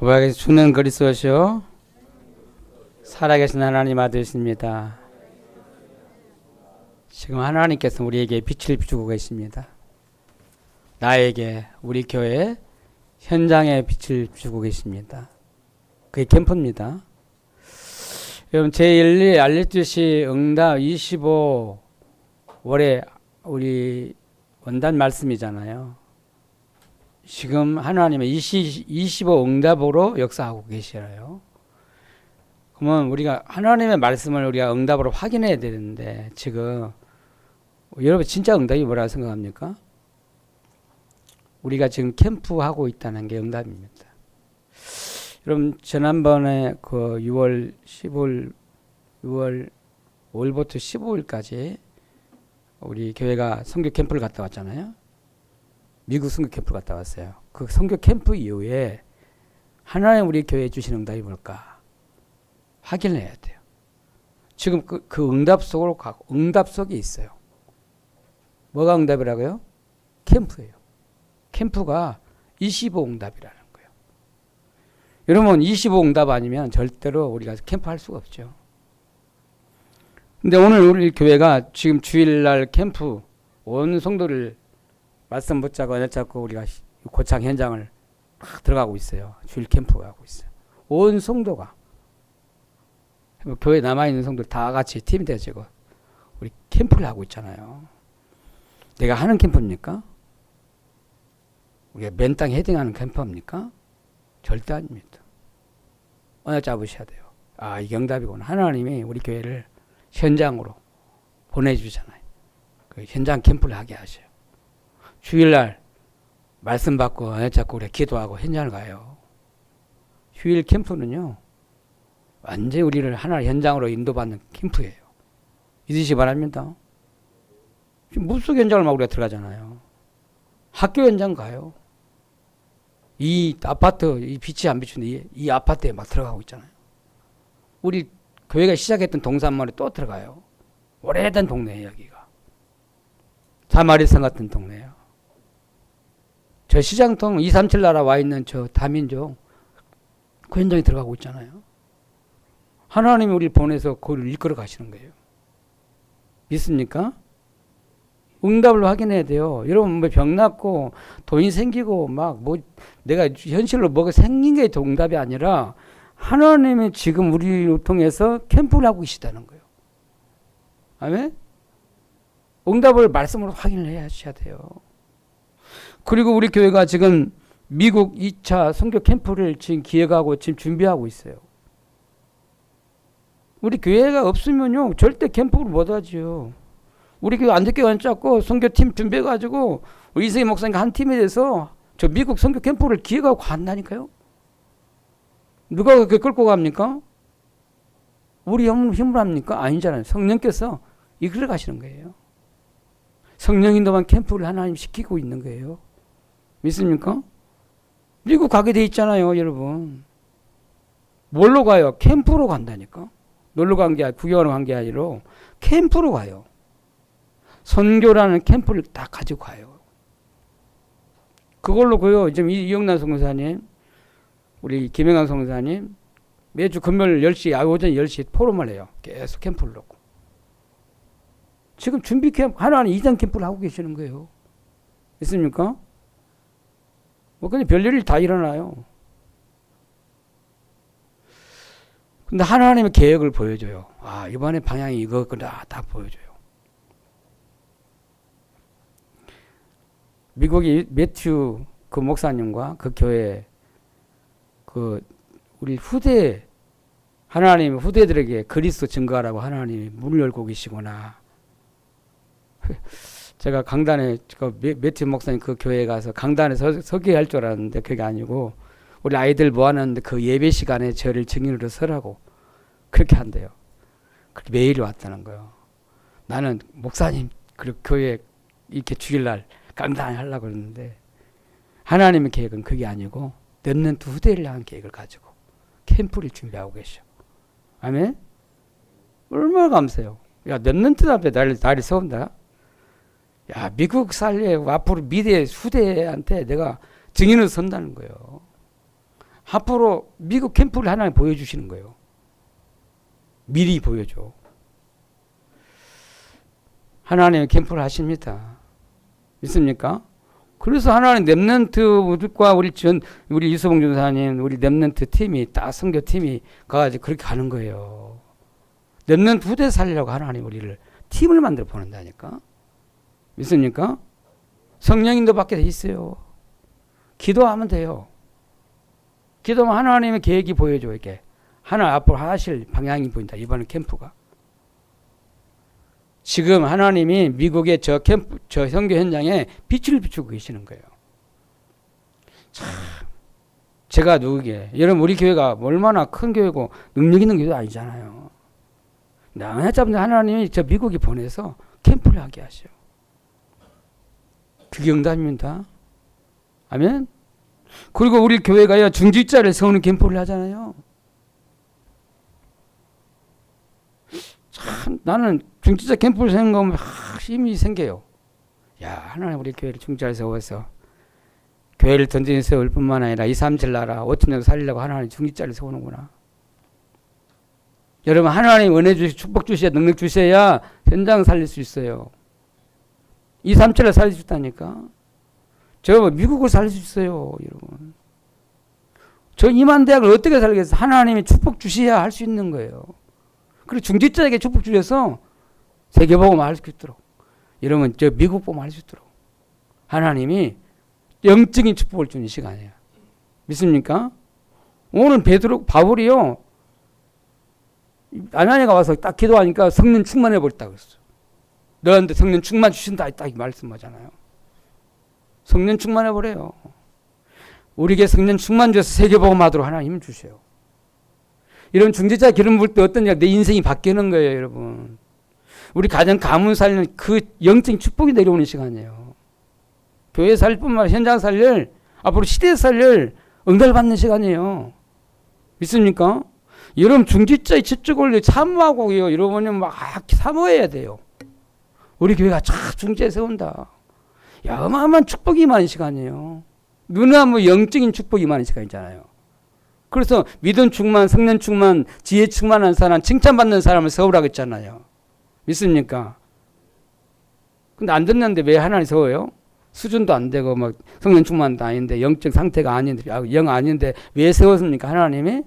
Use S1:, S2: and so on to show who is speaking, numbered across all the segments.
S1: 고백에서 주는 그리스도시요 살아계신 하나님 아들이십니다. 지금 하나님께서 우리에게 빛을 비추고 계십니다. 나에게, 우리 교회 현장에 빛을 비추고 계십니다. 그게 캠프입니다. 여러분, 제1리 알려주시 응답 25월에 우리 원단 말씀이잖아요. 지금 하나님의 25 응답으로 역사하고 계시라요. 그러면 우리가 하나님의 말씀을 우리가 응답으로 확인해야 되는데, 지금 여러분 진짜 응답이 뭐라고 생각합니까? 우리가 지금 캠프하고 있다는 게 응답입니다. 여러분, 지난번에 그 6월 5일부터 15일까지 우리 교회가 선교 캠프를 갔다 왔잖아요. 미국 선교 캠프를 갔다 왔어요. 그 선교 캠프 이후에 하나님 우리 교회에 주신 응답이 뭘까 확인해야 돼요. 지금 그 응답 속으로 가고, 응답 속에 있어요. 뭐가 응답이라고요? 캠프예요. 캠프가 25 응답이라는 거예요. 여러분, 25 응답 아니면 절대로 우리가 캠프 할 수가 없죠. 근데 오늘 우리 교회가 지금 주일날 캠프 온 성도를 말씀 붙잡고 은혜 잡고 우리가 고창 현장을 막 들어가고 있어요. 주일 캠프 하고 있어요. 온 성도가, 교회 남아있는 성도들 다 같이 팀이 돼가지고 우리 캠프를 하고 있잖아요. 내가 하는 캠프입니까? 우리가 맨 땅에 헤딩하는 캠프입니까? 절대 아닙니다. 은혜 잡으셔야 돼요. 아, 이게 응답이구나. 하나님이 우리 교회를 현장으로 보내주잖아요. 그 현장 캠프를 하게 하셔요. 주일날 말씀 받고 은혜 잡고 우리 기도하고 현장을 가요. 주일 캠프는요, 완전히 우리를 하나의 현장으로 인도받는 캠프예요. 믿으시기 바랍니다. 지금 물속 현장을 막 우리가 들어가잖아요. 학교 현장 가요. 이 아파트, 이 빛이 안 비추는데 이 아파트에 막 들어가고 있잖아요. 우리 교회가 시작했던 동산마을에 또 들어가요. 오래된 동네예요, 여기가. 사마리산 같은 동네예요. 저 시장통 237 나라 와 있는 저 다민족, 그 현장에 들어가고 있잖아요. 하나님이 우리를 보내서 그걸 이끌어 가시는 거예요. 믿습니까? 응답을 확인해야 돼요. 여러분, 뭐 병 낫고 돈이 생기고 막 뭐 내가 현실로 뭐가 생긴 게 응답이 아니라 하나님이 지금 우리를 통해서 캠프를 하고 계시다는 거예요. 아멘? 응답을 말씀으로 확인을 해야 돼요. 그리고 우리 교회가 지금 미국 2차 선교 캠프를 지금 기획하고 지금 준비하고 있어요. 우리 교회가 없으면요, 절대 캠프를 못 하지요. 우리 교회 안듣게 앉았고 선교팀 준비해가지고 우리 이승희 목사님과 한 팀이 돼서 저 미국 선교 캠프를 기획하고 간다니까요. 누가 그렇게 끌고 갑니까? 우리 힘으로 합니까? 아니잖아요. 성령께서 이끌어 가시는 거예요. 성령인도만 캠프를 하나님 시키고 있는 거예요. 믿습니까? 미국 가게 돼 있잖아요, 여러분. 뭘로 가요? 캠프로 간다니까. 놀러 간 게 아니라, 구경하러 간 게 아니라 캠프로 가요. 선교라는 캠프를 다 가지고 가요. 그걸로 고요. 지금 이영란 성교사님, 우리 김영환 성교사님 매주 금요일 10시, 오전 10시 포럼을 해요. 계속 캠프를 놓고. 지금 준비 캠프, 하나는 이전 캠프를 하고 계시는 거예요. 있습니까? 뭐 그냥 별일이 다 일어나요. 근데 하나님의 계획을 보여줘요. 아, 이번에 방향이 이거구나, 다 보여줘요. 미국의 매튜 그 목사님과 그 교회, 그 우리 후대, 하나님 후대들에게 그리스도 증거하라고 하나님이 문을 열고 계시구나. 제가 강단에, 그 매튜 목사님 그 교회에 가서 강단에 서게 할 줄 알았는데 그게 아니고, 우리 아이들 모아놨는데 그 예배 시간에 저를 증인으로 서라고 그렇게 한대요. 그렇게 매일 왔다는 거예요. 나는 목사님, 그리고 교회 이렇게 주일날 강단을 하려고 그러는데, 하나님의 계획은 그게 아니고 렘넌트 후대를 향한 계획을 가지고 캠프를 준비하고 계셔. 아멘? 얼마나 감사해요. 야, 렘넌트 앞에 나를 세운다. 야, 미국 살래 앞으로 미래 후대한테 내가 증인으로 선다는 거예요. 앞으로 미국 캠프를 하나님 보여주시는 거예요. 미리 보여줘. 하나님의 캠프를 하십니다. 믿습니까? 그래서 하나님 렘넌트들과 우리 이수봉 전사님, 우리 렘넌트 팀이 딱 선교팀이 가가지고 그렇게 가는 거예요. 렘넌트 후대 살리려고 하나님 우리를 팀을 만들어 보낸다니까. 믿습니까? 성령님도 밖에 있어요. 기도하면 돼요. 기도하면 하나님의 계획이 보여줘. 이게 하나 앞으로 하실 방향이 보인다. 이번에 캠프가. 지금 하나님이 미국의 저 선교 현장에 빛을 비추고 계시는 거예요. 참, 제가 누구게? 여러분, 우리 교회가 얼마나 큰 교회고 능력 있는 교회도 아니잖아요. 나은혜자분들 하나님이 저 미국에 보내서 캠프를 하게 하셔. 그게 응답입니다. 아멘. 그리고 우리 교회가요 중직자를 세우는 캠프를 하잖아요. 참 나는 중직자 캠프를 세우는 거 보면 힘이 생겨요. 야, 하나님 우리 교회를 중직자를 세워서 교회를 던전히 세울 뿐만 아니라 237 나라 5천명 살리려고 하나님 중직자를 세우는구나. 여러분, 하나님 은혜 주시 축복 주셔야 능력 주셔야 현장 살릴 수 있어요. 237을 살릴 수 있다니까. 저 미국을 살릴 수 있어요, 여러분. 저 이만대학을 어떻게 살겠어요? 하나님이 축복 주셔야 할 수 있는 거예요. 그리고 중직자에게 축복 주셔서 세계복음 할 수 있도록, 여러분 저 미국 복음 할 수 있도록 하나님이 영적인 축복을 주는 시간이에요. 믿습니까? 오늘 바울이요 아나니아가 와서 딱 기도하니까 성령 충만해 버렸다고 했어. 너한테 성령 충만 주신다 딱 말씀하잖아요. 성령 충만해 버려요. 우리에게 성령 충만 주셔서 세계복음 하도록 하나님 힘을 주세요. 이런 중직자 기름 부을 때 어떤 내 인생이 바뀌는 거예요, 여러분. 우리 가정 가문 살리는 그 영적인 축복이 내려오는 시간이에요. 교회 살릴 뿐만 아니라 현장 살릴, 앞으로 시대 살릴 응답을 받는 시간이에요. 믿습니까? 여러분 중직자의 지적을 사모하고요. 여러분은 막 사모해야 돼요. 우리 교회가 참 중직자 세운다. 야, 어마어마한 축복이 많은 시간이에요. 눈에 영적인 축복이 많은 시간이잖아요. 그래서 믿음 충만, 성령 충만, 지혜 충만한 사람, 칭찬받는 사람을 세우라고 했잖아요. 믿습니까? 근데 안 듣는데 왜 하나님 세워요? 수준도 안 되고 막 성령 충만도 아닌데 영적 상태가 아닌데 영 아닌데 왜 세웠습니까? 하나님이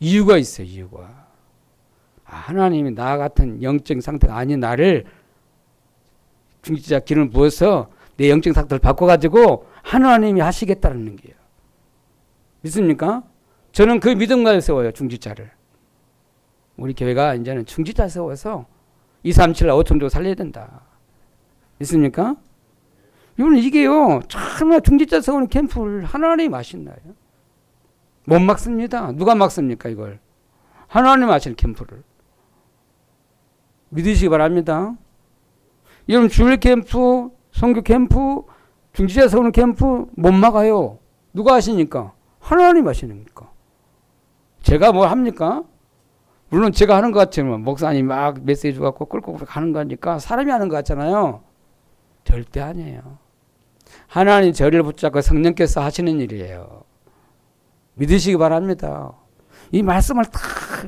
S1: 이유가 있어요. 이유가. 하나님이 나 같은 영적 상태가 아닌 나를 중직자 기름을 부어서 내 영적 상태를 바꿔가지고 하나님이 하시겠다는 게요. 믿습니까? 저는 그 믿음과 세워요. 중직자를. 우리 교회가 이제는 중직자 세워서 237, 5천조 살려야 된다. 믿습니까? 이거는 이게요. 정말 중직자 세우는 캠프를 하나님이 하신다요. 못 막습니다. 누가 막습니까 이걸? 하나님 하시는 캠프를. 믿으시기 바랍니다. 여러분 주일 캠프, 선교 캠프, 중직자 세우는 캠프 못 막아요. 누가 하시니까? 하나님 하시니까. 제가 뭐 합니까? 물론 제가 하는 것 같지만 목사님 막 메시지 갖고 끌고 가는 거니까 사람이 하는 것 같잖아요. 절대 아니에요. 하나님 저를 붙잡고 성령께서 하시는 일이에요. 믿으시기 바랍니다. 이 말씀을 다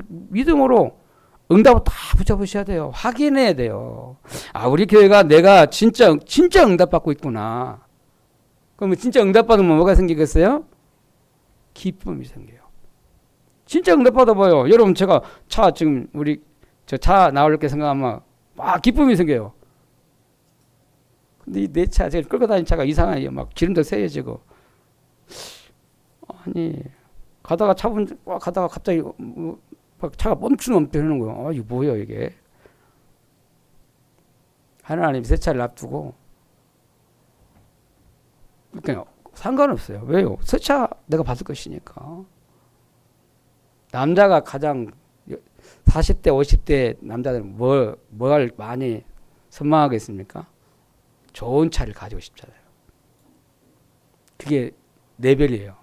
S1: 믿음으로 응답을 다 붙잡으셔야 돼요. 확인해야 돼요. 우리 교회가 내가 진짜 응답받고 있구나. 그러면 진짜 응답받으면 뭐가 생기겠어요? 기쁨이 생겨요. 진짜 응답받아봐요. 여러분 제가 지금 우리 저 차 나올 게 생각하면 기쁨이 생겨요. 근데 내 차, 제가 끌고 다니는 차가 이상해요. 막 기름도 새어지고. 아니 가다가 가다가 갑자기 차가 멈추는 거예요. 이거 뭐야 이게? 하나님 새 차를 앞두고 그냥 상관없어요. 왜요? 새 차 내가 받을 것이니까. 남자가 가장 40대 50대 남자들은 뭘 많이 선망하겠습니까? 좋은 차를 가지고 싶잖아요. 그게 레벨이에요.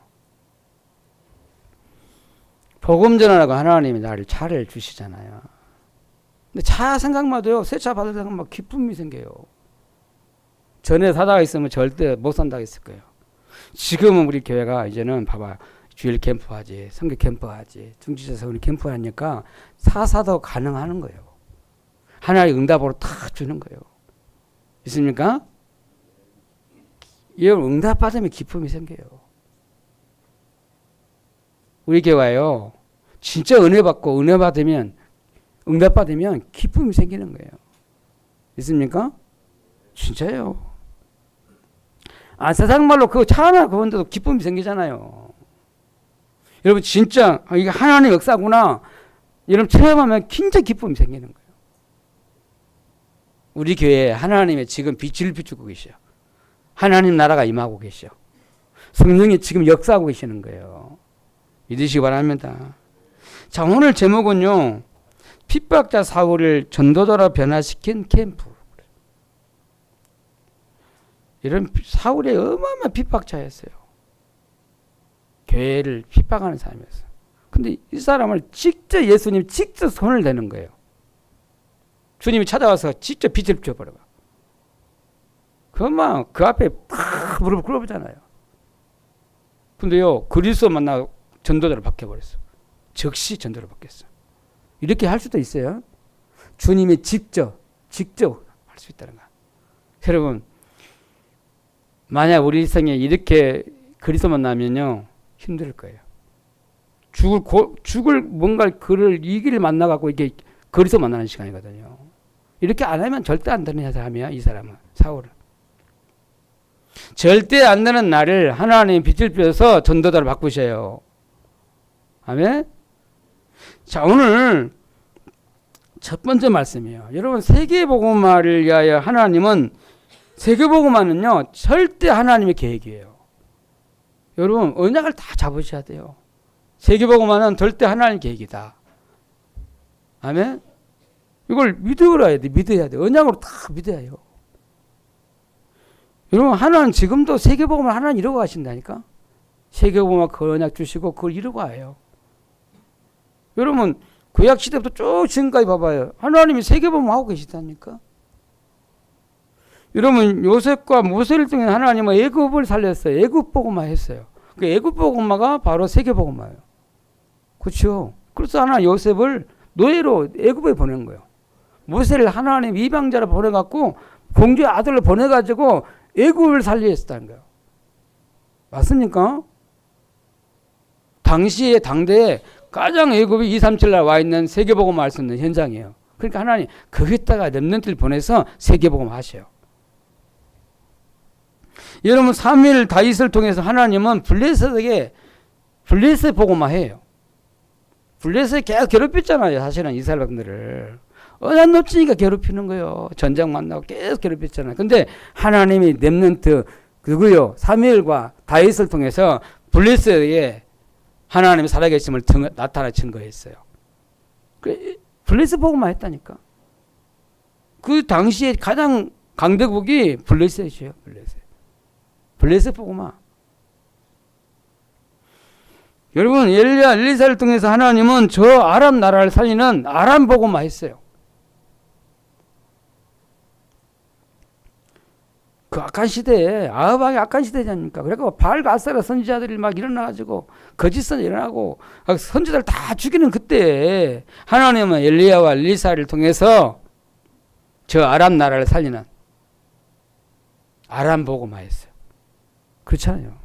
S1: 복음 전하라고 하나님이 나를 차를 주시잖아요. 근데 차 생각만 해도 새 차 받을 생각만 기쁨이 생겨요. 전에 사다가 있으면 절대 못 산다고 했을 거예요. 지금은 우리 교회가 이제는 봐봐. 주일 캠프 하지, 성교 캠프 하지, 중지자 우리 캠프 하니까 사사도 가능하는 거예요. 하나의 응답으로 다 주는 거예요. 있습니까? 이걸 응답 받으면 기쁨이 생겨요. 우리 교회요, 진짜 은혜 받고 은혜 받으면 응답 받으면 기쁨이 생기는 거예요. 있습니까? 진짜요. 세상 말로 그 차 하나 그건데도 기쁨이 생기잖아요. 여러분 진짜 이게 하나님의 역사구나. 여러분 체험하면 진짜 기쁨이 생기는 거예요. 우리 교회에 하나님의 지금 빛을 비추고 계셔. 하나님 나라가 임하고 계셔. 성령이 지금 역사하고 계시는 거예요. 믿으시기 바랍니다. 자, 오늘 제목은요, 핍박자 사울을 전도자로 변화시킨 캠프. 이런 사울의 어마어마한 핍박자였어요. 교회를 핍박하는 사람이었어요. 근데 이 사람을 직접 예수님 직접 손을 대는 거예요. 주님이 찾아와서 직접 빛을 비춰버려요. 그만 그 앞에 팍 무릎을 꿇어보잖아요. 근데요, 그리스도 만나 전도자로 바뀌어버렸어. 즉시 전도로 바뀌었어. 이렇게 할 수도 있어요. 주님이 직접 할 수 있다는 거야. 여러분, 만약 우리 생에 이렇게 그리스도 만나면요, 힘들 거예요. 죽을 뭔가 그를 이 길을 만나갖고 이게 그리스도 만나는 시간이거든요. 이렇게 안 하면 절대 안 되는 사람이야, 이 사람은. 사울은. 절대 안 되는 나를 하나님 빛을 비춰서 전도자로 바꾸셔요. 아멘? 자, 오늘 첫 번째 말씀이에요. 여러분, 세계복음화를 위하여 하나님은, 세계복음화는요, 절대 하나님의 계획이에요. 여러분, 언약을 다 잡으셔야 돼요. 세계복음화는 절대 하나님의 계획이다. 아멘? 이걸 믿어야 돼. 믿어야 돼. 언약으로 다 믿어야 해요. 여러분, 하나는 지금도 세계복음을 하나는 이루고 가신다니까? 세계복음화 그 언약 주시고 그걸 이루고 가요. 여러분, 구약 시대부터 쭉 지금까지 봐봐요. 하나님이 세계복음을 하고 계시다니까? 여러분, 요셉과 모세를 통해 하나님은 애굽을 살렸어요. 애굽복음화 했어요. 그 애굽복음화가 바로 세계복음화예요. 그렇죠? 그래서 하나님 요셉을 노예로 애굽에 보낸 거예요. 모세를 하나님 이방자로 보내갖고 공주의 아들을 보내가지고 애굽을 살리셨다는 거예요. 맞습니까? 당시에 당대에 가장 애굽이 237날 와 있는 세계복음화 할 수 있는 현장이에요. 그러니까 하나님 거기다가 렘넌트를 보내서 세계복음화 하셔요. 여러분, 사무엘 다윗을 통해서 하나님은 블레셋에게 블레셋 복음화 해요. 블레셋 계속 괴롭혔잖아요. 사실은 이스라엘 백성들을. 언약 놓치니까 괴롭히는 거예요. 전쟁 만나고 계속 괴롭혔잖아요. 근데 하나님이 렘넌트 그거요, 사무엘과 다윗을 통해서 블레셋에게 하나님의 살아계심을 나타내 증거했어요. 블레셋 복음화 했다니까. 그 당시에 가장 강대국이 블레셋이에요. 블레셋 복음화. 여러분, 엘리야 엘리사를 통해서 하나님은 저 아람 나라를 살리는 아람 복음화 했어요. 그 악한 시대에, 아합왕의 악한 시대지 않습니까? 그러니까 바알과 아세라 선지자들이 막 일어나가지고 거짓 선지 일어나고 선지자들 다 죽이는 그때 하나님은 엘리야와 엘리사를 통해서 저 아람 나라를 살리는 아람 복음화 했어요. 그렇잖아요.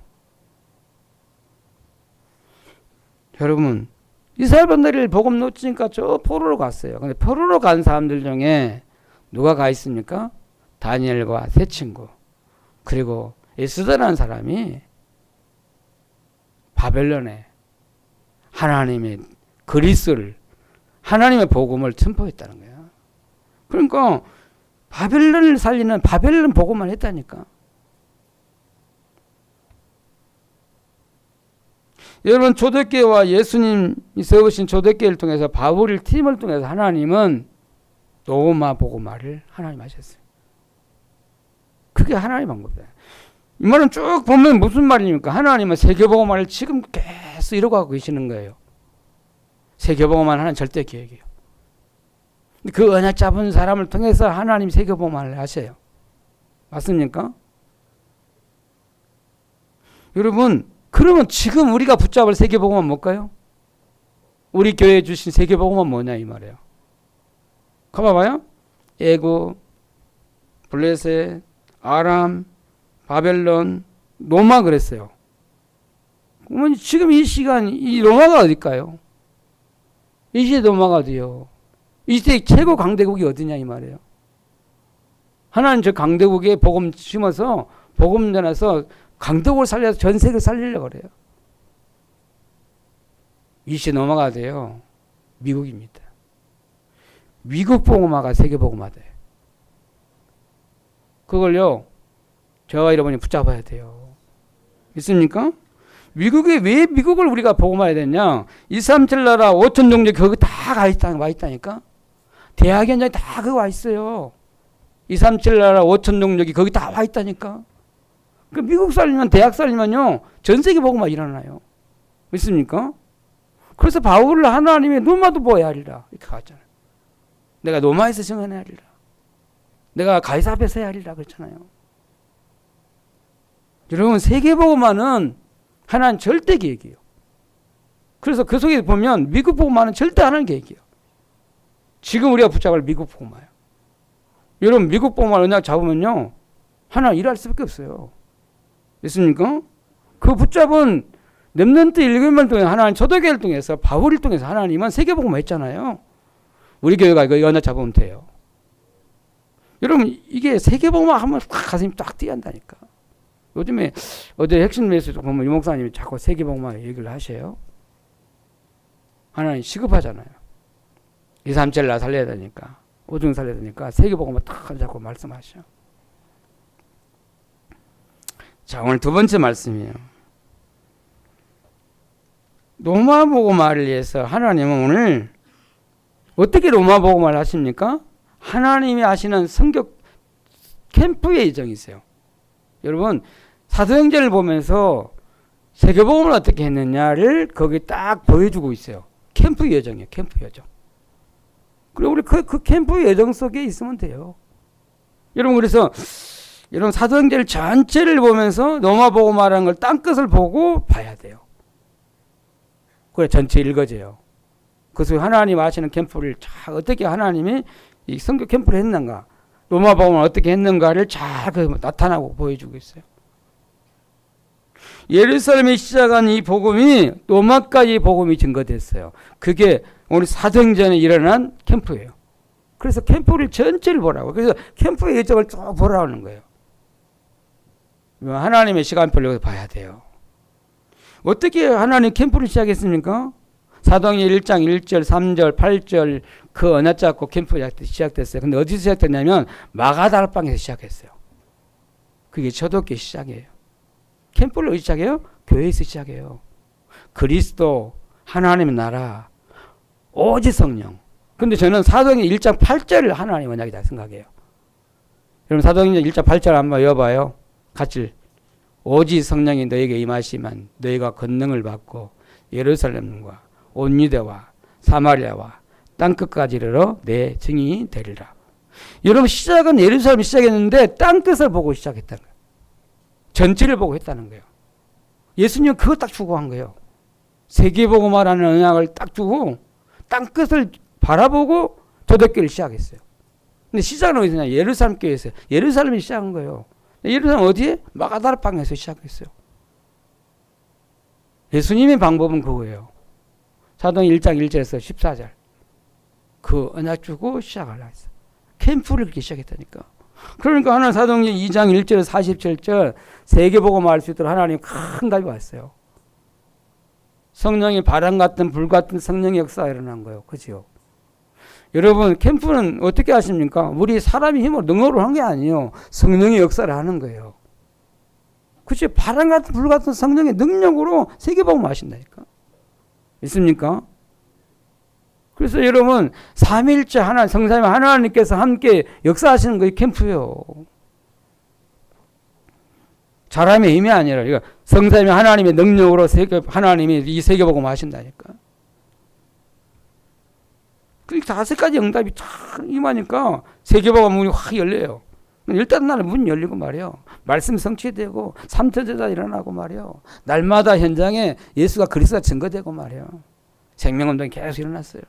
S1: 여러분, 이스라엘 분들이 복음 놓치니까 저 포로로 갔어요. 근데 포로로 간 사람들 중에 누가 가 있습니까? 다니엘과 세 친구, 그리고 에스더라는 사람이 바벨론에 하나님의 그리스를, 하나님의 복음을 선포했다는 거야. 그러니까 바벨론을 살리는 바벨론 복음만 했다니까. 여러분, 초대교회와 예수님이 세우신 초대교회를 통해서 바울 팀을 통해서 하나님은 로마 복음화를 하나님 하셨어요. 그게 하나님의 방법이에요. 이 말은 쭉 보면 무슨 말입니까? 하나님은 세계복음화를 지금 계속 이루고 가고 계시는 거예요. 세계복음화는 하나님 절대 계획이에요. 그 언약 잡은 사람을 통해서 하나님 세계복음화를 하셔요. 맞습니까? 여러분, 그러면 지금 우리가 붙잡을 세계복음은 뭘까요? 우리 교회에 주신 세계복음은 뭐냐 이 말이에요. 가봐봐요. 애굽, 블레셋, 아람, 바벨론, 로마 그랬어요. 그러면 지금 이 시간 이 로마가 어딜까요? 이 시대 로마가 어디요? 이 시대 최고 강대국이 어디냐 이 말이에요. 하나는 저 강대국에 복음 심어서 복음 전해서 강대국을 살려서 전 세계를 살리려고 그래요. 이 시대 로마가 돼요. 미국입니다. 미국 복음화가 세계 복음화 돼요. 그걸요 저와 여러분이 붙잡아야 돼요. 있습니까? 미국에 왜 미국을 우리가 복음화해야 되냐? 237 나라 5천 종족 거기 다 와 있다니까. 대학 현장에 다 그거 와 있어요. 237 나라 5천 종족이 거기 다 와 있다니까. 그 미국 살리면 대학 살리면요 전 세계 복음화 일어나요. 있습니까? 그래서 바울을 하나님의 로마도 보아야 하리라 이렇게 하잖아요. 내가 로마에서 증언해야 하리라. 내가 가이사 앞에서 해야 하리라 그랬잖아요. 여러분 세계복음화는 하나는 절대 계획이에요. 그래서 그 속에 보면 미국 복음화는 절대 안 하는 계획이에요. 지금 우리가 붙잡을 미국 복음화예요. 여러분 미국 복음화 언약 잡으면요 하나 일할 수밖에 없어요. 있습니까? 그 붙잡은 렘넌트 7명 통해 하나님 초대교회를 통해서 바울을 통해서 하나님은 세계복음화 했잖아요. 우리 교회가 이거 언약 잡으면 돼요. 여러분 이게 세계복음화 하면 가슴이 딱 뛰어난다니까. 요즘에 어제 핵심 메시지 보면 유 목사님이 자꾸 세계복음화 얘기를 하셔요. 하나님 시급하잖아요. 237 나 살려야 되니까 오중 살려야 되니까 세계복음화 딱 자꾸 말씀하셔. 자 오늘 두 번째 말씀이에요. 로마 복음화를 위해서 하나님은 오늘 어떻게 로마 복음화를 하십니까? 하나님이 하시는 성격 캠프의 예정이 있어요. 여러분 사도행전을 보면서 세계복음을 어떻게 했느냐를 거기 딱 보여주고 있어요. 캠프 예정이에요. 캠프 예정. 그리고 우리 그 캠프 예정 속에 있으면 돼요. 여러분 그래서 여러분 사도행전 전체를 보면서 로마 복음화라는 걸 땅끝을 보고 봐야 돼요. 그래 전체 읽어져요. 그래서 하나님 하시는 캠프를 잘 어떻게 하나님이 이 성교 캠프를 했는가, 로마 복음을 어떻게 했는가를 잘 나타나고 보여주고 있어요. 예루살렘에 시작한 이 복음이 로마까지 복음이 증거됐어요. 그게 오늘 사도행전에 일어난 캠프예요. 그래서 캠프를 전체를 보라고. 그래서 캠프의 일정을 쭉 보라는 거예요. 하나님의 시간표를 봐야 돼요. 어떻게 하나님 캠프를 시작했습니까? 사도행전 1장 1절, 3절, 8절 그 언약 잡고 캠프 시작됐어요. 근데 어디서 시작됐냐면 마가다락방에서 시작했어요. 그게 초대교회 시작이에요. 캠프를 어디 시작해요? 교회에서 시작해요. 그리스도, 하나님의 나라, 오직 성령. 근데 저는 사도행전 1장 8절을 하나님의 언약이다 생각해요. 여러분 사도행전 1장 8절 한번 외워봐요. 같이. 오직 성령이 너에게 임하시면 너희가 권능을 받고 예루살렘과 온 유대와 사마리아와 땅끝까지 이르러 내 증인이 되리라. 여러분 시작은 예루살렘이 시작했는데 땅끝을 보고 시작했다는 거예요. 전체를 보고 했다는 거예요. 예수님은 그거 딱 주고 한 거예요. 세계복음화라는 언약을 딱 주고 땅끝을 바라보고 초대교회를 시작했어요. 근데 시작은 어디서냐? 예루살렘 교회에서. 예루살렘이 시작한 거예요. 예루살렘 어디에? 마가다락방에서 시작했어요. 예수님의 방법은 그거예요. 사도행 1장 1절에서 14절. 그 언약 주고 시작하려 했어요. 캠프를 그렇게 시작했다니까. 그러니까 하나님 사도행전 2장 1절에서 47절 세계복음화 할 수 있도록 하나님 큰 답이 왔어요. 성령이 바람 같은 불 같은 성령의 역사가 일어난 거예요. 그죠? 여러분 캠프는 어떻게 하십니까? 우리 사람이 힘으로 능력으로 한 게 아니에요. 성령의 역사를 하는 거예요. 그치? 바람 같은 불 같은 성령의 능력으로 세계복음화 하신다니까. 있습니까? 그래서 여러분 삼위일체 하나님 성삼위 하나님께서 함께 역사하시는 게 캠프예요. 사람의 힘이 아니라 성삼위 하나님의 능력으로 하나님이 이 세계복음화 하신다니까. 그 5가지 응답이 참 임하니까 세계복음화 문이 확 열려요. 일단 나는 문 열리고 말이요. 말씀 성취되고 삼천제자 일어나고 말이요. 날마다 현장에 예수가 그리스도가 증거되고 말이요. 생명운동이 계속 일어났어요.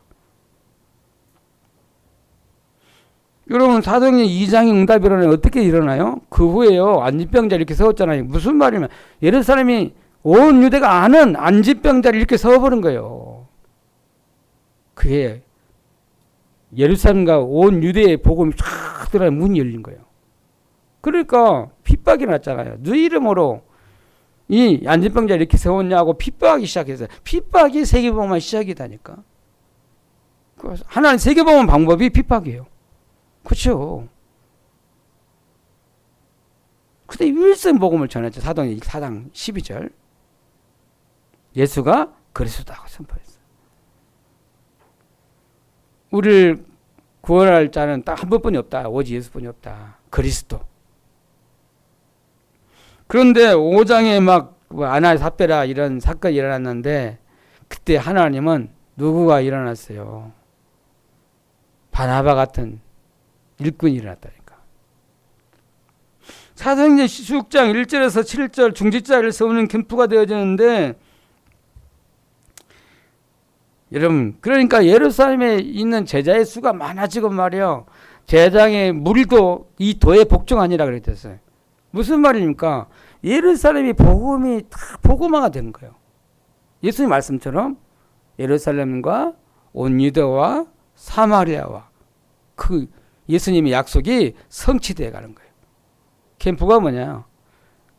S1: 여러분 사도행전 2장의 응답이 일어나요. 어떻게 일어나요? 그 후에요. 안진병자 이렇게 세웠잖아요. 무슨 말이면 예루살렘이 온 유대가 아는 안진병자를 이렇게 세워버린 거예요. 그게 예루살렘과 온 유대의 복음이 쫙 들어가 문이 열린 거예요. 그러니까 핍박이 났잖아요. 너희 이름으로 이 안진병자 이렇게 세웠냐고 핍박하기 시작했어요. 핍박이 세계복음의 시작이다니까. 하나님 세계복음 방법이 핍박이에요. 그렇죠. 근데 일생 복음을 전했죠. 사도행전 4장 12절. 예수가 그리스도라고 선포했어요. 우리를 구원할 자는 딱 한 번뿐이 없다. 오직 예수뿐이 없다. 그리스도. 그런데 5장에 막 아나 삽베라 이런 사건이 일어났는데 그때 하나님은 누구가 일어났어요? 바나바 같은 일꾼이 일어났다니까. 사도행전 16장 1절에서 7절 중직자를 세우는 캠프가 되어지는데 여러분 그러니까 예루살렘에 있는 제자의 수가 많아지고 말이요. 제장의 무리도 이 도의 복종하니라 그랬었어요. 무슨 말입니까? 예루살렘이 복음이 다 복음화가 된 거예요. 예수님 말씀처럼 예루살렘과 온 유대와 사마리아와 그 예수님의 약속이 성취되어 가는 거예요. 캠프가 뭐냐?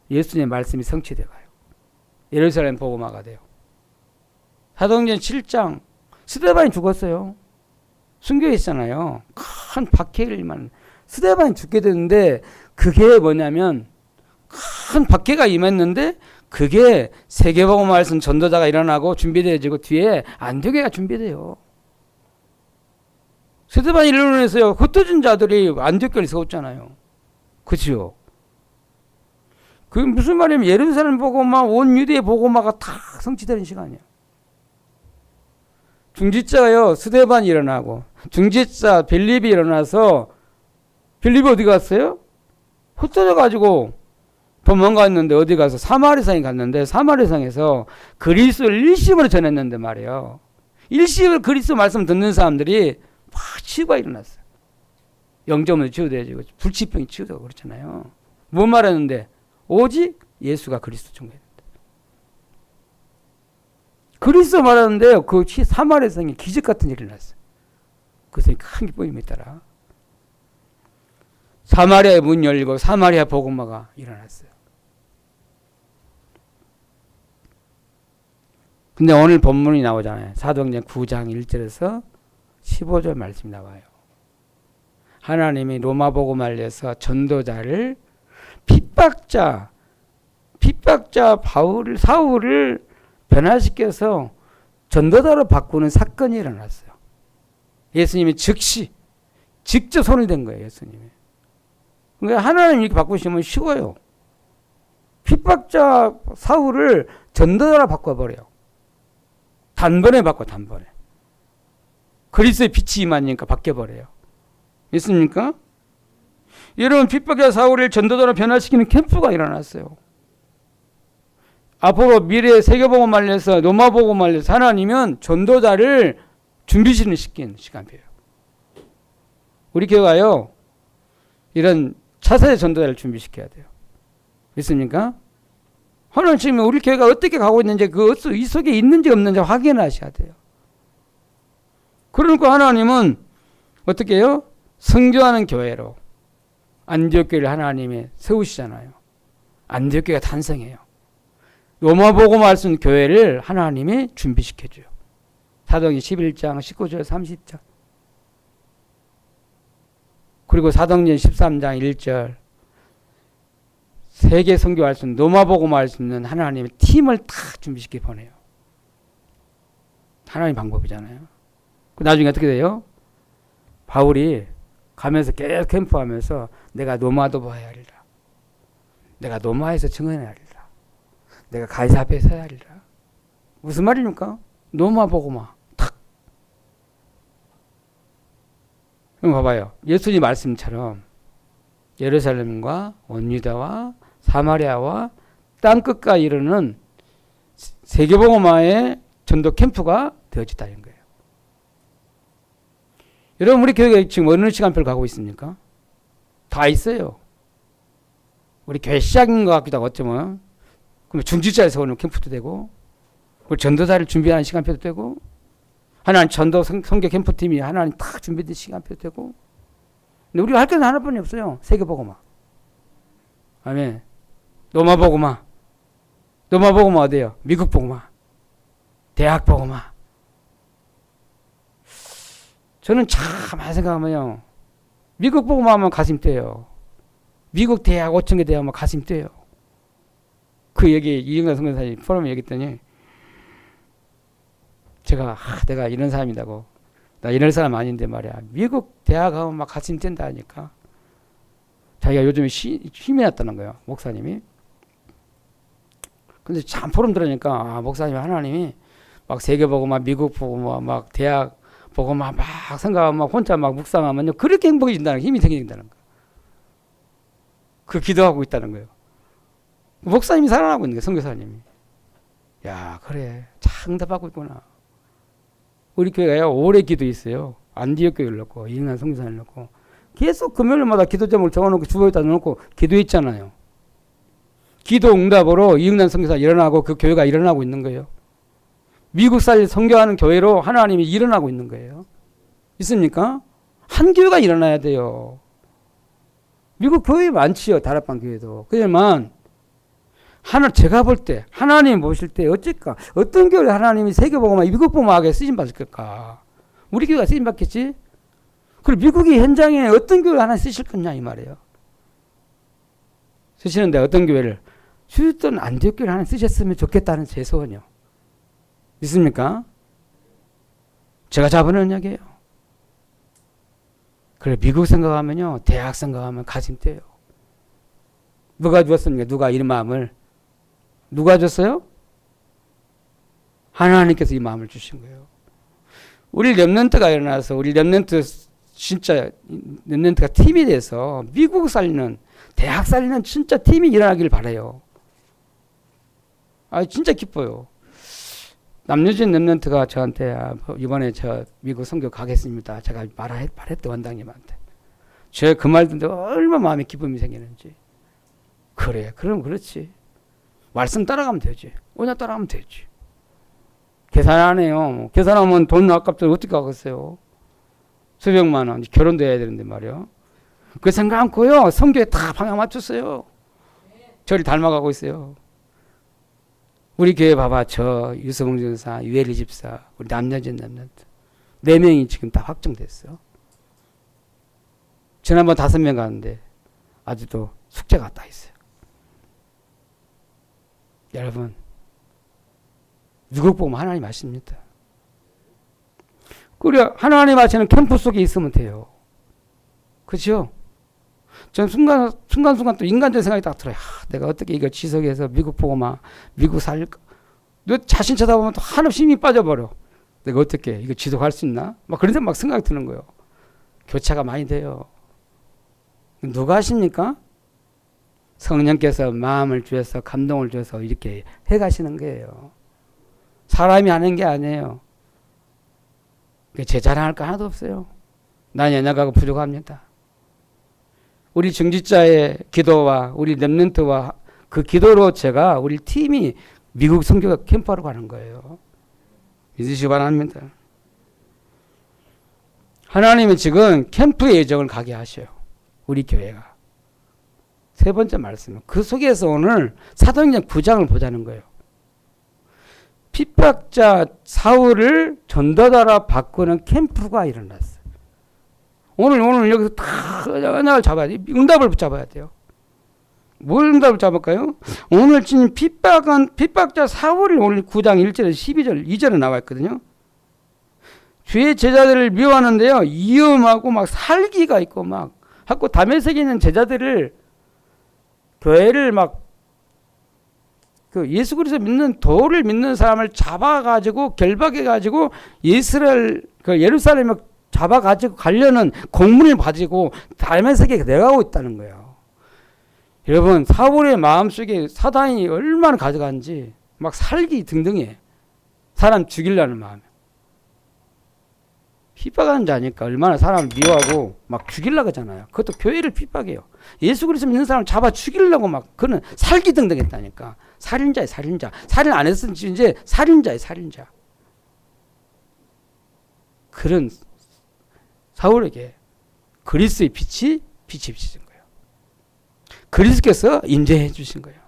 S1: 예수님의 말씀이 성취되어 가요. 예루살렘 복음화가 돼요. 사도행전 7장 스데반이 죽었어요. 순교에 있잖아요. 큰 박해를만 스데반이 죽게 되는데 그게 뭐냐면 큰 박해가 임했는데 그게 세계복음 말씀 전도자가 일어나고 준비되어지고 뒤에 안디옥가 준비돼요. 스데반이 일론에서요. 흩어진 자들이 안디옥교를 세웠잖아요. 그렇죠? 그게 무슨 말이냐면 예루살렘 복음화 온 유대의 복음화가 다 성취되는 시간이에요. 중직자가요. 스데반이 일어나고 중직자 빌립이 일어나서 빌립이 어디 갔어요? 흩어져 가지고 도망갔는데 어디 가서 사마리상에 갔는데 사마리상에서 그리스도를 일심으로 전했는데 말이에요. 일심으로 그리스도 말씀 듣는 사람들이 막 치유가 일어났어요. 영점으로 치유되어지고 불치병이 치유되고 그렇잖아요. 뭐 말했는데 오직 예수가 그리스도 중에 그리스도 말하는데요. 그 사마리아성이 기적 같은 일이 났어요. 그래서 큰 기쁨이 있더라. 사마리아의 문 열리고 사마리아 복음화가 일어났어요. 근데 오늘 본문이 나오잖아요. 사도행전 9장 1절에서 15절 말씀이 나와요. 하나님이 로마 복음을 알려서 전도자를 핍박자 사울을 변화시켜서 전도자로 바꾸는 사건이 일어났어요. 예수님이 직접 손을 댄 거예요. 예수님이. 그러니까 하나님 이렇게 바꾸시면 쉬워요. 핍박자 사울을 전도자로 바꿔버려요. 단번에 바꿔 단번에. 그리스도의 빛이 임하니까 바뀌어버려요. 있습니까? 여러분 핍박자 사울을 전도자로 변화시키는 캠프가 일어났어요. 앞으로 미래의 세계복음 알려서 로마복음 알려서 하나님은 전도자를 준비시키는 시간표예요. 우리 교회가요. 이런 차세대 전도자를 준비시켜야 돼요. 있습니까? 하나님 지금 우리 교회가 어떻게 가고 있는지 이 속에 있는지 없는지 확인하셔야 돼요. 그러니까 하나님은 어떻게 해요? 성교하는 교회로 안디옥 교회를 하나님이 세우시잖아요. 안디옥 교회가 탄생해요. 로마 복음 말씀 교회를 하나님이 준비시켜줘요. 사도행전 11장 19절 30절 그리고 사도행전 13장 1절 세계 선교할 수 있는 로마 복음 할 수 있는 하나님의 팀을 다 준비시켜 보내요. 하나님 방법이잖아요. 나중에 어떻게 돼요? 바울이 가면서 계속 캠프하면서 내가 노마도 봐야 하리라. 내가 노마에서 증언해야 하리라. 내가 가이사 앞에 서야 하리라. 무슨 말입니까? 노마 보고마 탁. 그럼 봐봐요. 예수님 말씀처럼 예루살렘과 온 유다와 사마리아와 땅끝까지 이르는 세계복음화의 전도 캠프가 되어졌다는 거예요. 여러분 우리 교회가 지금 어느 시간표를 가고 있습니까? 다 있어요. 우리 교회 시작인 것 같기도 하고 어쩌면 그럼 중지자에서 오는 캠프도 되고 우리 전도사를 준비하는 시간표도 되고 하나는 전도 선교 캠프팀이 하나는 다 준비된 시간표도 되고 근데 우리가 할 것은 하나뿐이 없어요. 세계복음화. 아멘. 로마복음화. 로마복음화 어디예요? 미국복음화. 대학복음화. 저는 참 많이 생각하면요. 미국복음화 하면 가슴 뛰어요. 미국 대학 5,000개 대학하면 가슴 뛰어요. 그 얘기 이영란 선교사님 포럼에 얘기했더니 제가 내가 이런 사람이라고 나 이럴 사람 아닌데 말이야. 미국 대학 가면 막 가슴 뛴다 하니까 자기가 요즘에 힘이 났다는 거예요. 목사님이. 근데 참 포럼 들으니까 목사님 하나님이 막 세계복음화 미국복음화 막 대학 복음화 막 생각하면 막 혼자 막 묵상하면요 그렇게 행복해진다는 힘이 생긴다는 거예요. 그 기도하고 있다는 거예요. 목사님이 살아나고 있는 거예요. 선교사님이. 야 그래 참 응답하고 있구나. 우리 교회가요 오래 기도했어요. 안디옥 교회를 넣고 이응한 선교사를 넣고 계속 금요일마다 기도 제목을 정해놓고 주보에다 넣어놓고 기도했잖아요. 기도 응답으로 이응난 선교사 일어나고 그 교회가 일어나고 있는 거예요. 미국 사회에 선교하는 교회로 하나님이 일어나고 있는 거예요. 있습니까? 한 교회가 일어나야 돼요. 미국 교회 많지요. 다락방 교회도. 그렇지만 제가 볼 때 하나님 보실 때 어쩔까? 어떤 교회 하나님이 세계복음화 미국복음화하게 쓰임받을 걸까? 우리 교회가 쓰임받겠지? 그리고 미국이 현장에 어떤 교회 하나 쓰실 거냐 이 말이에요. 쓰시는데 어떤 교회를 휴스턴 안디옥 교회를 하나 쓰셨으면 좋겠다는 제 소원이요. 믿습니까? 제가 잡아놓은 이야기예요. 그래 미국 생각하면요 대학 생각하면 가슴 뛰어요. 누가 주었습니까? 누가 이 마음을 누가 줬어요? 하나님께서 이 마음을 주신 거예요. 우리 렘넌트가 일어나서 우리 렘넌트 진짜 렘넌트가 팀이 돼서 미국 살리는 대학 살리는 진짜 팀이 일어나길 바라요. 진짜 기뻐요. 남유진 렘넌트가 저한테 이번에 저 미국 선교 가겠습니다. 제가 말했대 원장님한테. 제가 그 말 듣는데 얼마나 마음에 기쁨이 생기는지. 그래 그럼 그렇지. 말씀 따라가면 되지. 언약 따라가면 되지. 계산 안 해요. 계산하면 돈 아깝다 어떻게 하겠어요. 수백만 원 결혼도 해야 되는데 말이요. 그 생각 않고요. 선교에 다 방향 맞췄어요. 저를 닮아가고 있어요. 우리 교회 봐봐. 저 유서봉 전사, 유엘리 집사, 우리 남녀진 렘넌트 4명이 지금 다 확정됐어. 지난번 5명 가는데 아직도 숙제가 다 있어요. 여러분 미국복음 하나님 아십니다. 그래 하나님 아시는 캠프 속에 있으면 돼요. 그렇죠? 전 순간순간 또 인간적인 생각이 딱 들어요. 내가 어떻게 이걸 지속해서 미국 복음화 미국 살릴까? 너 자신 쳐다보면 또 한없이 힘이 빠져버려. 내가 어떻게 이거 지속할 수 있나? 막 그런 막 생각이 드는 거예요. 교차가 많이 돼요. 누가 하십니까? 성령께서 마음을 주셔서 감동을 주셔서 이렇게 해가시는 거예요. 사람이 하는 게 아니에요. 제 자랑할 거 하나도 없어요. 난 연약하고 부족합니다. 우리 중지자의 기도와 우리 렘넌트와 그 기도로 제가 우리 팀이 미국 선교 캠프하러 가는 거예요. 믿으시기 바랍니다. 하나님은 지금 캠프의 예정을 가게 하셔요. 우리 교회가. 세 번째 말씀은 그 속에서 오늘 사도행전 9장을 보자는 거예요. 핍박자 사울을 전도자로 바꾸는 캠프가 일어났어요. 오늘 여기서 다 언약을 잡아야 돼요. 응답을 붙잡아야 돼요. 뭘 응답을 잡을까요? 오늘 지금 핍박자 사울이 오늘 9장 1절에서 12절 2절에 나와 있거든요. 주의 제자들을 미워하는데요. 이음하고 막 살기가 있고 막 하고 다메섹에 있는 제자들을 교회를 막 그 예수 그리스도 믿는 도를 믿는 사람을 잡아가지고 결박해가지고 예루살렘에 잡아가지고 가려는 공문을 가지고 다메섹에 내려가고 있다는 거예요. 여러분, 사울의 마음속에 사단이 얼마나 가져간지 막 살기 등등해. 사람 죽이려는 마음에. 핍박하는 자니까 얼마나 사람을 미워하고 막 죽이려고 하잖아요. 그것도 교회를 핍박해요. 예수 그리스도 믿는 사람 잡아 죽이려고 막 그는 살기 등등했다니까. 살인자야, 살인자. 살인 안 했으면 이제 살인자야, 살인자. 그런 사울에게 그리스도의 빛이 비친 거예요. 그리스도께서 임재해 주신 거예요.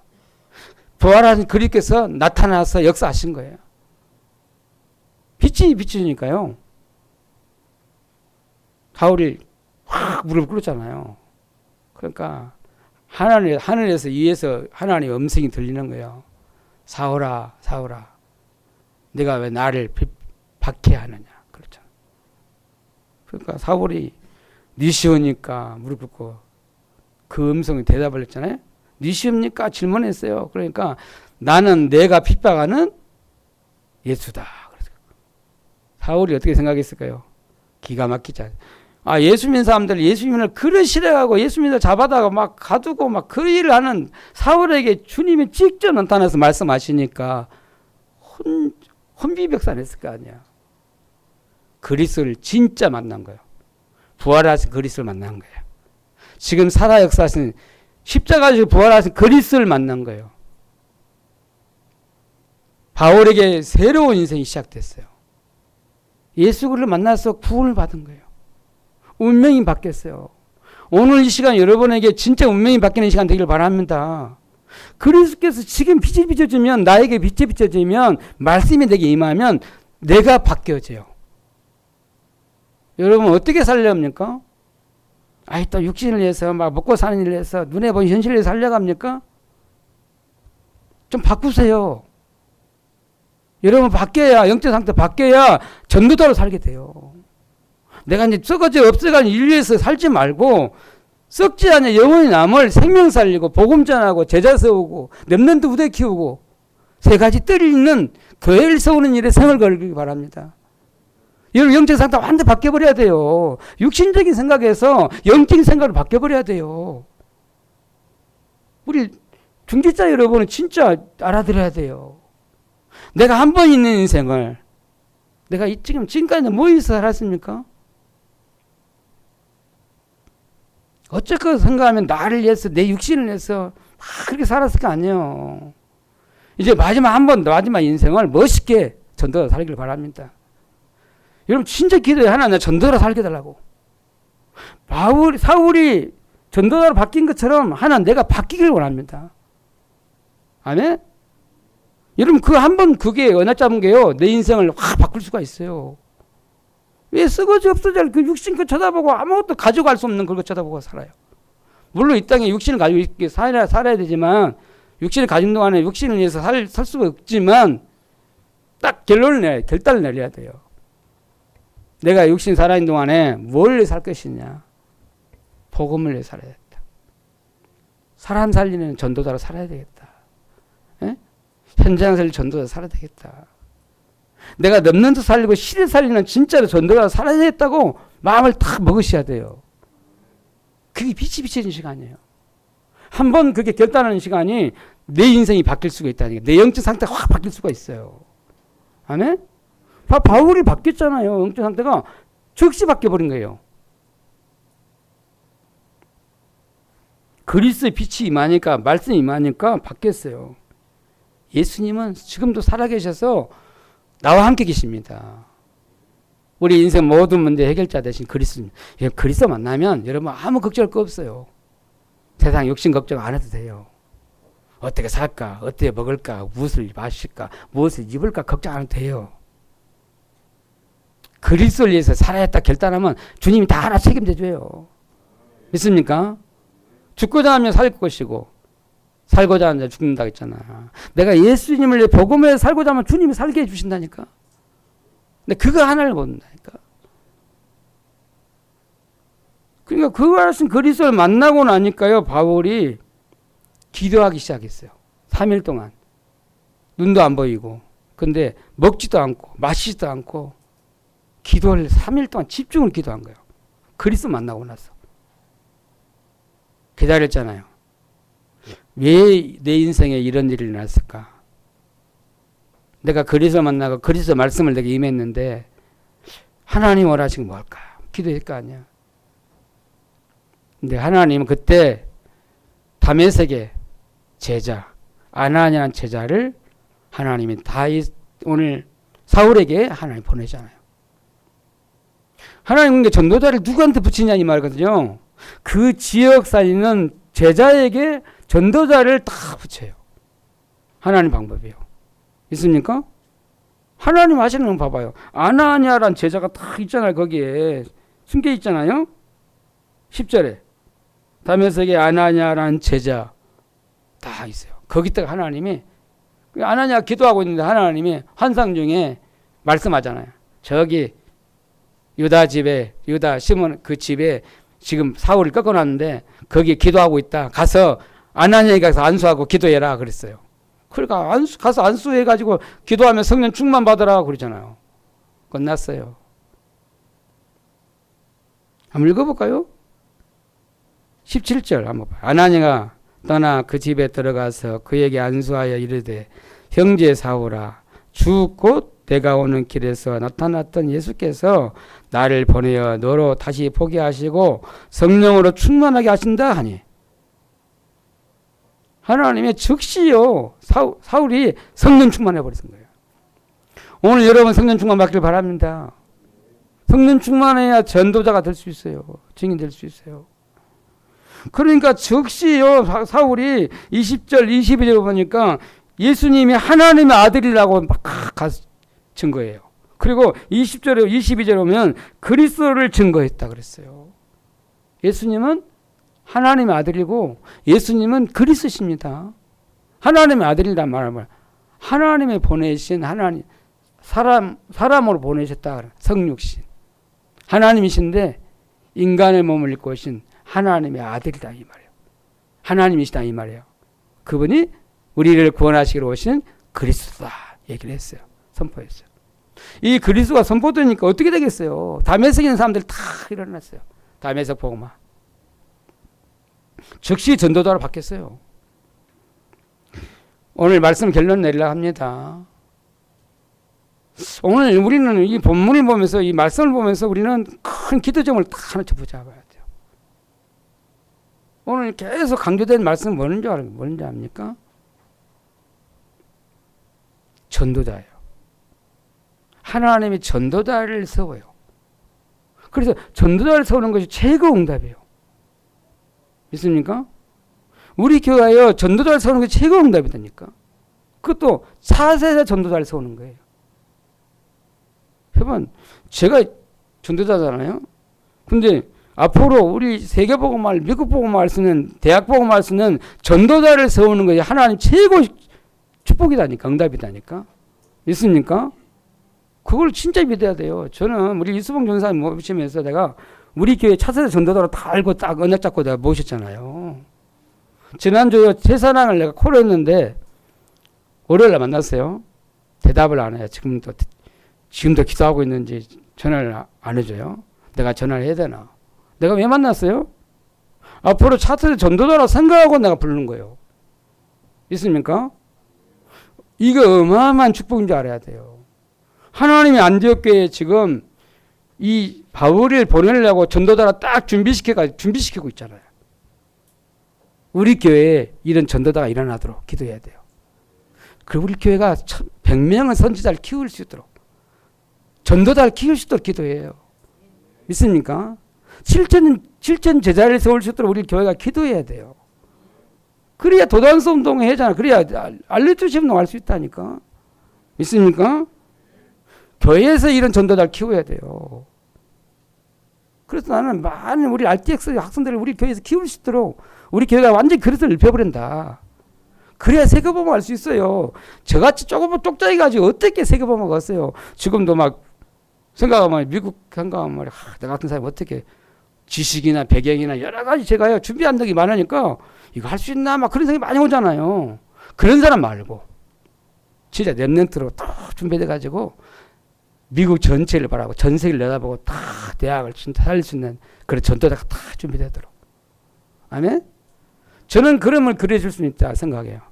S1: 부활하신 그리스도께서 나타나서 역사하신 거예요. 빛이 비치니까요. 사울이 확 무릎 꿇었잖아요. 그러니까 하늘에서 위에서 하나님의 음성이 들리는 거예요. 사울아, 사울아, 네가 왜 나를 박해하느냐. 그렇잖아. 그러니까 사울이 니시오니까 무릎 꿇고 그 음성이 대답을 했잖아요. 니시옵니까? 질문했어요. 그러니까 나는 내가 핍박하는 예수다. 사울이 어떻게 생각했을까요? 기가 막히지 않아요. 예수 믿는 사람들 예수 믿는 그런 싫어하고 예수 믿는 잡아다가 막 가두고 막 그 일을 하는 사울에게 주님이 직접 나타나서 말씀하시니까 혼비백산했을 거 아니야. 그리스도를 진짜 만난 거예요. 부활하신 그리스도를 만난 거예요. 지금 살아 역사하신 십자가에서 부활하신 그리스도를 만난 거예요. 바울에게 새로운 인생이 시작됐어요. 예수 그리스도를 만나서 구원을 받은 거예요. 운명이 바뀌었어요. 오늘 이 시간 여러분에게 진짜 운명이 바뀌는 시간 되기를 바랍니다. 그리스도께서 지금 빛이 비춰지면, 나에게 빛이 비춰지면, 말씀이 내게 임하면 내가 바뀌어져요. 여러분 어떻게 살려합니까? 또 육신을 위해서 막 먹고 사는 일을 해서 눈에 보이는 현실을 위해서 살려갑니까? 좀 바꾸세요. 여러분 바뀌어야, 영적 상태 바뀌어야 전도자로 살게 돼요. 내가 이제 썩어져 없어가는 인류에서 살지 말고 썩지 않은 영원히 남을 생명 살리고 복음 전하고 제자 세우고 렘넌트 후대 키우고 세 가지 뜰이 있는 교회를 세우는 일에 생을 걸기 바랍니다. 여러분 영적 상태 완전히 바뀌어버려야 돼요. 육신적인 생각에서 영적인 생각으로 바뀌어버려야 돼요. 우리 중직자 여러분은 진짜 알아들어야 돼요. 내가 한 번 있는 인생을 내가 지금까지 뭐 있어 살았습니까? 어쨌건 생각하면 나를 위해서 내 육신을 위해서 막 그렇게 살았을 거 아니에요. 이제 마지막 인생을 멋있게 전도로 살기를 바랍니다. 여러분 진짜 기도해. 하나 나 전도로 살게 달라고. 사울이 전도자로 바뀐 것처럼 하나 내가 바뀌길 원합니다. 아멘? 여러분 그 한 번 그게 언약 잡은 게요. 내 인생을 확 바꿀 수가 있어요. 왜 쓰거지 없어질 그 육신 그 쳐다보고 아무것도 가져갈 수 없는 그걸 쳐다보고 살아요. 물론 이 땅에 육신을 가지고 있게 살아야 되지만 육신을 가진 동안에 육신을 위해서 살 수가 없지만 딱 결단을 내려야 돼요. 내가 육신 살아있는 동안에 뭘 살 것이냐. 복음을 위해 살아야겠다. 사람 살리는 전도자로 살아야 되겠다. 에? 현장 살리는 전도자로 살아야 되겠다. 내가 넘는 듯 살리고 시대 살리는 진짜로 전도자로 살아야 되겠다고 마음을 탁 먹으셔야 돼요. 그게 빛이 비치는 시간이에요. 한번 그게 결단하는 시간이 내 인생이 바뀔 수가 있다니까. 내 영적 상태가 확 바뀔 수가 있어요. 아멘? 바울이 바뀌었잖아요. 영적 상태가 즉시 바뀌어버린 거예요. 그리스도의 빛이 임하니까, 말씀이 임하니까 바뀌었어요. 예수님은 지금도 살아계셔서 나와 함께 계십니다. 우리 인생 모든 문제 해결자 되신 그리스도. 그리스도 만나면 여러분 아무 걱정할 거 없어요. 세상 욕심 걱정 안 해도 돼요. 어떻게 살까? 어떻게 먹을까? 무엇을 마실까? 무엇을 입을까? 걱정 안 해도 돼요. 그리스도를 위해서 살아야겠다 결단하면 주님이 다 하나 책임져 줘요. 믿습니까? 죽고자 하면 살 것이고 살고자 하면 죽는다 했잖아. 내가 예수님을 위해 복음을 위해 살고자 하면 주님이 살게 해주신다니까. 근데 그거 하나를 본다니까. 그러니까 그거 하신 그리스도를 만나고 나니까요. 바울이 기도하기 시작했어요. 3일 동안. 눈도 안 보이고. 근데 먹지도 않고 마시지도 않고 기도를 3일 동안 집중을 기도한 거예요. 그리스도 만나고 나서. 기다렸잖아요. 왜 내 인생에 이런 일이 일어났을까? 내가 그리스도 만나고 그리스도 말씀을 내게 임했는데 하나님 원하신 게 뭘까? 기도할 거 아니야. 근데 하나님은 그때 다메섹의 제자 아나니아라는 제자를 하나님이 오늘 사울에게 하나님 보내잖아요. 하나님 전도자를 누구한테 붙이냐 이 말이거든요. 그 지역 살리는 제자에게 전도자를 다 붙여요. 하나님 방법이에요. 있습니까? 하나님 하시는 건 봐봐요. 아나니아란 제자가 다 있잖아요. 거기에 숨겨 있잖아요. 10절에 다메섹의 아나니아란 제자 다 있어요. 거기다가 하나님이 아나니아 기도하고 있는데 하나님이 환상 중에 말씀하잖아요. 저기 유다 집에 유다 시몬 그 집에 지금 사울을 꺾어놨는데 거기에 기도하고 있다. 가서 아나니아에 가서 안수하고 기도해라 그랬어요. 그러니까 가서 안수해가지고 기도하면 성령 충만 받으라 그러잖아요. 끝났어요. 한번 읽어볼까요? 17절 한번 봐요. 아나니아가 떠나 그 집에 들어가서 그에게 안수하여 이르되 형제 사울아 주 곧 내가 오는 길에서 나타났던 예수께서 나를 보내어 너로 다시 보게 하시고 성령으로 충만하게 하신다 하니 하나님의 즉시요 사울이 성령 충만해 버린 거예요. 오늘 여러분 성령 충만 받길 바랍니다. 성령 충만해야 전도자가 될 수 있어요. 증인 될 수 있어요. 그러니까 즉시요 사울이 20절 22절 보니까 예수님이 하나님의 아들이라고 막 증거해요. 그리고 20절에 22절에 오면 그리스도를 증거했다 그랬어요. 예수님은 하나님의 아들이고 예수님은 그리스도십니다. 하나님의 아들이란 말은 하나님의 보내신 하나님 사람으로 보내셨다. 성육신 하나님이신데 인간의 몸을 입고 오신 하나님의 아들이다 이 말이에요. 하나님이시다 이 말이에요. 그분이 우리를 구원하시기로 오신 그리스도다 얘기를 했어요. 선포했어요. 이 그리스도가 선포되니까 어떻게 되겠어요? 다메섹에 있는 사람들 다 일어났어요. 다메섹 복음화. 즉시 전도자로 바뀌었어요. 오늘 말씀 결론 내리려고 합니다. 오늘 우리는 이 본문을 보면서 이 말씀을 보면서 우리는 큰 기도점을 딱 하나 잡아야 돼요. 오늘 계속 강조된 말씀은 뭔지 압니까? 전도자예요. 하나님이 전도자를 세워요. 그래서 전도자를 세우는 것이 최고 응답이에요. 믿습니까? 우리 교회에 전도자를 세우는 것이 최고 응답이다니까. 그것도 차세대 전도자를 세우는 거예요. 여러분, 제가 전도자잖아요. 근데 앞으로 우리 세계복음화를 미국 복음화를 쓰는 대학 복음화를 쓰는 전도자를 세우는 것이 하나님 최고 축복이다니까. 응답이다니까. 믿습니까? 그걸 진짜 믿어야 돼요. 저는 우리 이수봉 전사님 모시면서 내가 우리 교회 차세대 전도자로 다 알고 딱 언약 잡고 내가 모셨잖아요. 지난주에 최사랑을 내가 콜을 했는데 월요일에 만났어요. 대답을 안 해요. 지금도 기도하고 있는지 전화를 안 해줘요. 내가 전화를 해야 되나? 내가 왜 만났어요? 앞으로 차세대 전도자라고 생각하고 내가 부르는 거예요. 있습니까? 이거 어마어마한 축복인 줄 알아야 돼요. 하나님이 안디옥교회에 지금 이 바울을 보내려고 전도자라 딱 준비시키고 있잖아요. 우리 교회에 이런 전도자가 일어나도록 기도해야 돼요. 그리고 우리 교회가 100명의 선지자를 키울 수 있도록 전도자를 키울 수 있도록 기도해요. 믿습니까? 7천 제자를 세울 수 있도록 우리 교회가 기도해야 돼요. 그래야 도단서 운동을 해잖아. 그래야 알레투시 운동할 수 있다니까. 믿습니까? 교회에서 이런 전도자를 키워야 돼요. 그래서 나는 많은 우리 RTX 학생들을 우리 교회에서 키울 수 있도록 우리 교회가 완전히 그릇을 넓혀버린다. 그래야 세계보험을 할 수 있어요. 저같이 조금 쪽자기 가지고 어떻게 세계보험을 했어요. 지금도 막 생각하면 미국 생각하면 말이야. 나 같은 사람이 어떻게 지식이나 배경이나 여러 가지 제가요 준비한 적이 많으니까 이거 할 수 있나 막 그런 생각이 많이 오잖아요. 그런 사람 말고 진짜 랩런트로 딱 준비돼 가지고 미국 전체를 바라고 전 세계를 내다보고 다 대학을 진짜 살릴 수 있는 그런 전도자가 다 준비되도록. 아멘. 저는 그림을 그려줄 수 있다 생각해요.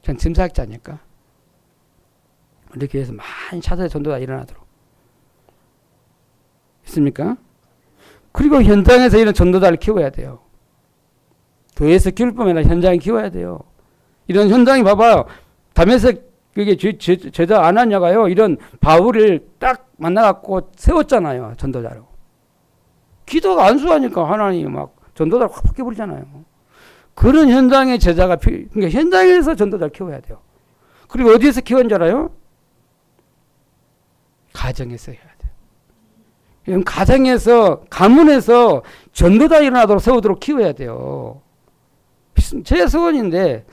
S1: 전 심사학자니까. 우리 교회에서 많이 차세대 전도가 일어나도록. 있습니까? 그리고 현장에서 이런 전도자를 키워야 돼요. 교회에서 키울 뿐만 아니라 현장에 키워야 돼요. 이런 현장이 봐봐요. 다메섹 그게 제자 아나니아가요. 이런 바울을 딱 만나갖고 세웠잖아요. 전도자로. 기도가 안수하니까 하나님이 막 전도자를 확 바뀌어버리잖아요. 그런 현장의 제자가 그러니까 현장에서 전도자를 키워야 돼요. 그리고 어디에서 키워야 줄 알아요? 가정에서 해야 돼요. 가정에서 가문에서 전도자 일어나도록 세우도록 키워야 돼요. 제 소원인데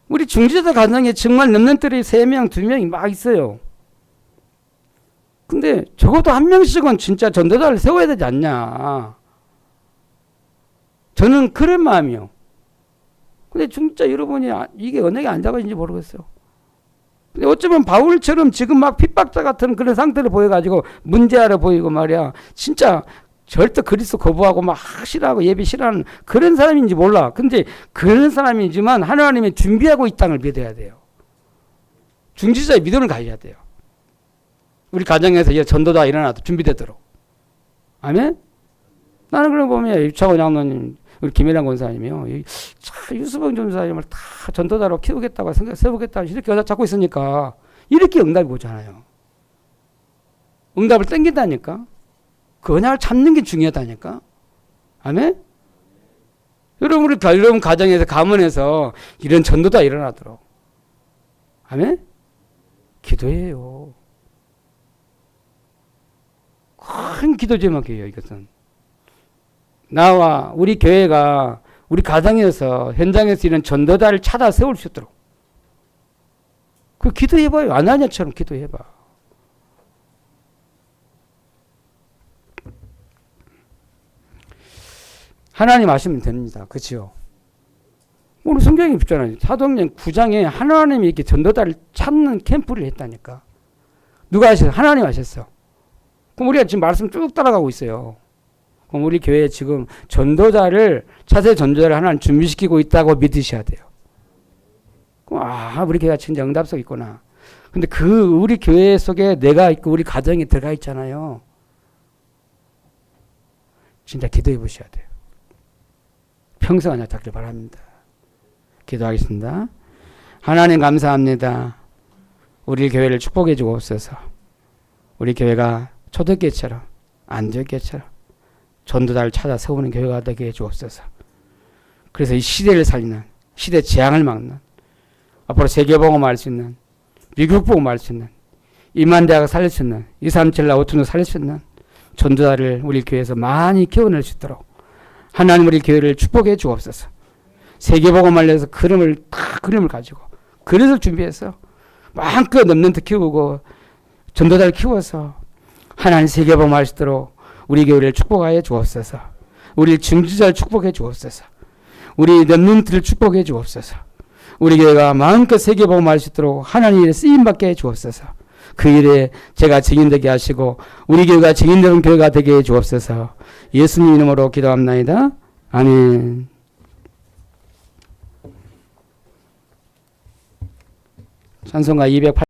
S1: 우리 중지자 가정에 정말 렘넌트들이 3명, 2명이 막 있어요. 근데 적어도 1명씩은 진짜 전도자를 세워야 되지 않냐. 저는 그런 마음이요. 근데 진짜 여러분이 이게 언약이 안 잡아진지 모르겠어요. 근데 어쩌면 바울처럼 지금 막 핍박자 같은 그런 상태를 보여가지고 문제아를 보이고 말이야. 진짜 절대 그리스도 거부하고 막 싫어하고 예배 싫어하는 그런 사람인지 몰라. 근데 그런 사람이지만 하나님이 준비하고 이 땅을 믿어야 돼요. 중지자의 믿음을 가져야 돼요. 우리 가정에서 이제 전도자 일어나도 준비되도록. 아멘? 나는 그런 보면 유창호 장로님, 우리 김일환 권사님이요. 유수봉 전사님을 다 전도자로 키우겠다고 세우겠다고 이렇게 여자 찾고 있으니까 이렇게 응답이 오잖아요. 응답을 땡긴다니까. 그 언약을 찾는 게 중요하다니까. 아멘? 여러분 가정에서 가문에서 이런 전도자 일어나도록. 아멘? 기도해요. 큰 기도 제목이에요, 이것은. 나와 우리 교회가 우리 가정에서 현장에서 이런 전도자를 찾아 세울 수 있도록. 그 기도해봐요. 아나니아처럼 기도해봐. 하나님 아시면 됩니다. 그렇죠? 우리 성경에 있잖아요. 사도행전 9장에 하나님이 이렇게 전도자를 찾는 캠프를 했다니까. 누가 하셨어요? 하나님 하셨어. 그럼 우리가 지금 말씀 쭉 따라가고 있어요. 그럼 우리 교회에 지금 전도자를, 차세 전도자를 하나님 준비시키고 있다고 믿으셔야 돼요. 그럼 우리 교회가 진짜 응답석 있구나. 근데 우리 교회 속에 내가 있고 우리 가정이 들어가 있잖아요. 진짜 기도해 보셔야 돼요. 평생 하나 잡길 바랍니다. 기도하겠습니다. 하나님 감사합니다. 우리 교회를 축복해 주옵소서. 우리 교회가 초대교회처럼 안디옥교회처럼 전도자를 찾아 세우는 교회가 되게 해 주옵소서. 그래서 이 시대를 살리는, 시대 재앙을 막는, 앞으로 세계복음을 할 수 있는, 미국복음을 할 수 있는, 임한대학을 살릴 수 있는, 237나 5천을 살릴 수 있는 전도자를 우리 교회에서 많이 키워낼 수 있도록 하나님 우리 교회를 축복해 주옵소서. 세계복음을 위해서 그림을 가지고 그릇을 준비해서 마음껏 렘넌트 키우고 전도자를 키워서 하나님 세계복음을 할 수 있도록 우리 교회를 축복하여 주옵소서. 우리 중지자를 축복해 주옵소서. 우리 렘넌트를 축복해 주옵소서. 우리 교회가 마음껏 세계복음을 할 수 있도록 하나님의 쓰임받게 해 주옵소서. 그 일에 제가 증인되게 하시고 우리 교회가 증인되는 교회가 되게 해 주옵소서. 예수님 이름으로 기도합나이다. 아멘. 찬송가 208